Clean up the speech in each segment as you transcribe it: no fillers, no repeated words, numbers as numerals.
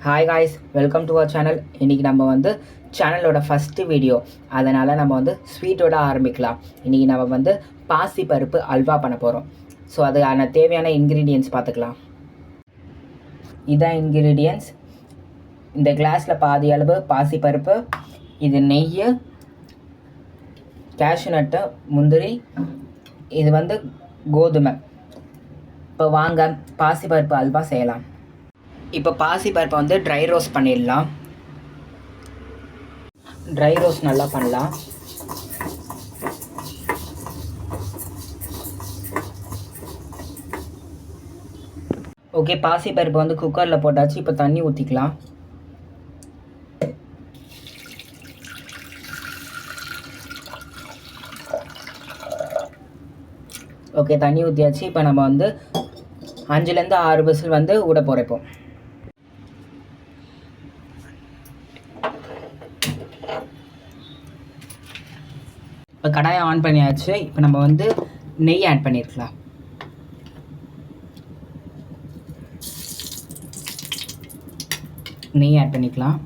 Hi guys, welcome to our channel. இன்றைக்கி நம்ம வந்து சேனலோட ஃபஸ்ட்டு வீடியோ, அதனால் நம்ம வந்து ஸ்வீட்டோட ஆரம்பிக்கலாம். இன்றைக்கி நம்ம வந்து பாசி பருப்பு அல்வா பண்ண போகிறோம். ஸோ அதுக்கான தேவையான இன்க்ரீடியன்ட்ஸ் பார்த்துக்கலாம். இதான் இன்க்ரீடியன்ட்ஸ். இந்த கிளாஸில் பாதி அளவு பாசி பருப்பு, இது நெய், கேஷ்யூ நட்டு, முந்திரி, இது வந்து கோதுமை. இப்போ வாங்க பாசி பருப்பு அல்வா செய்யலாம். இப்போ பாசி பருப்பை வந்து ட்ரை ரோஸ்ட் பண்ணிடலாம். ட்ரை ரோஸ்ட் நல்லா பண்ணலாம். ஓகே, பாசி பருப்பு வந்து குக்கரில் போட்டாச்சு. இப்போ தண்ணி ஊற்றிக்கலாம். ஓகே, தண்ணி ஊற்றியாச்சு. இப்போ நம்ம வந்து 5லேருந்து 6 விசில் வந்து விட போகிறப்போம். இப்போ கடாயை ஆன் பண்ணியாச்சு. இப்போ நம்ம வந்து நெய் ஆட் பண்ணியிருக்கலாம். நெய் ஆட் பண்ணிக்கலாம்.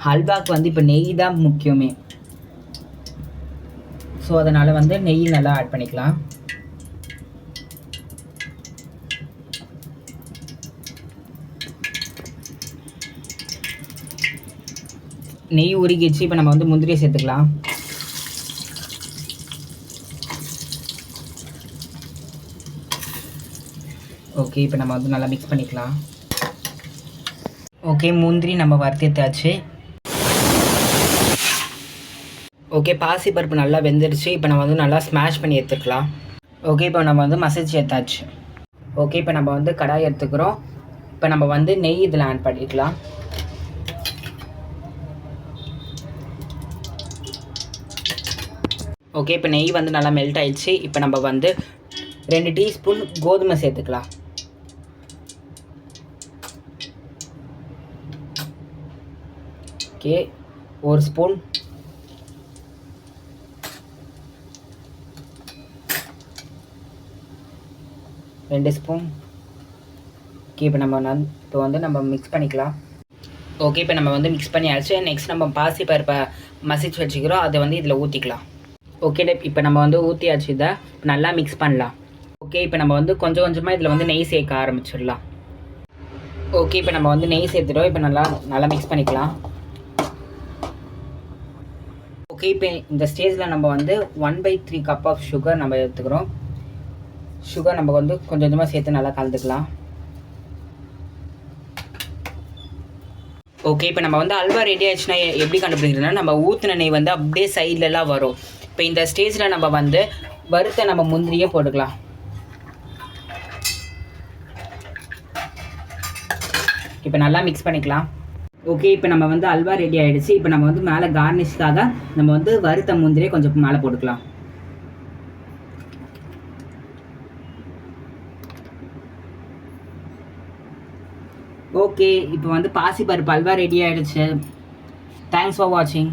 ஹல்வாக்கு வந்து இப்போ நெய் தான் முக்கியமே. ஸோ அதனால் வந்து நெய் நல்லா ஆட் பண்ணிக்கலாம். நெய் உருகிச்சு. இப்போ நம்ம வந்து முந்திரியை சேர்த்துக்கலாம். ஓகே, இப்போ நம்ம வந்து நல்லா மிக்ஸ் பண்ணிக்கலாம். ஓகே, முந்திரி நம்ம வறுத்தாச்சு. ஓகே, பாசி பருப்பு நல்லா வெந்துடுச்சு. இப்போ நம்ம வந்து நல்லா ஸ்மாஷ் பண்ணி எடுத்துக்கலாம். ஓகே, இப்போ நம்ம வந்து மசிச்சு எடுத்தாச்சு. ஓகே, இப்போ நம்ம வந்து கடாய் எடுத்துக்கிறோம். இப்போ நம்ம வந்து நெய் இதில் ஆட் பண்ணிக்கலாம். ஓகே, இப்போ நெய் வந்து நல்லா மெல்ட் ஆயிடுச்சு. இப்போ நம்ம வந்து 2 டீஸ்பூன் கோதுமை சேர்த்துக்கலாம். Okay, 1 spoon. ரெண்டு ஸ்பூன். ஓகே, இப்போ நம்ம மிக்ஸ் பண்ணிக்கலாம். ஓகே, இப்போ நம்ம வந்து மிக்ஸ் பண்ணியாச்சு. நெக்ஸ்ட் நம்ம பாசி பருப்பை மசிச்சு வச்சுக்கிறோம். அதை வந்து இதில் ஊற்றிக்கலாம். ஓகே, இப்போ நம்ம வந்து ஊற்றியாச்சு. இதை நல்லா மிக்ஸ் பண்ணலாம். ஓகே, இப்போ நம்ம வந்து கொஞ்சம் கொஞ்சமாக இதில் வந்து நெய் சேர்க்க ஆரம்பிச்சிடலாம். ஓகே, இப்போ நம்ம வந்து நெய் சேர்த்துட்டோம். இப்போ நல்லா மிக்ஸ் பண்ணிக்கலாம். ஓகே, இப்போ இந்த ஸ்டேஜில் நம்ம வந்து 1/3 கப் ஆஃப் சுகர் நம்ம எடுத்துக்கிறோம். சுகர் நம்ம வந்து கொஞ்சம் கொஞ்சமாக சேர்த்து நல்லா கலந்துக்கலாம். ஓகே, இப்போ நம்ம வந்து அல்வா ரெடி ஆயிடுச்சுன்னா எப்படி கண்டுபிடிக்கிறதுனா, நம்ம ஊற்றின நெய் வந்து அப்படியே சைட்லலாம் வரும். இப்போ இந்த ஸ்டேஜில் நம்ம வந்து வறுத்த நம்ம முந்திரியே போட்டுக்கலாம். இப்போ நல்லா மிக்ஸ் பண்ணிக்கலாம். ஓகே, இப்போ நம்ம வந்து அல்வா ரெடி ஆகிடுச்சு. இப்போ நம்ம வந்து மேலே கார்னிஷ்காக நம்ம வந்து வறுத்த முந்திரியை கொஞ்சம் மேலே போட்டுக்கலாம். ஓகே, இப்போ வந்து பாசி பருப்பு அல்வா ரெடி ஆகிடுச்சு. தேங்க்ஸ் ஃபார் வாட்சிங்.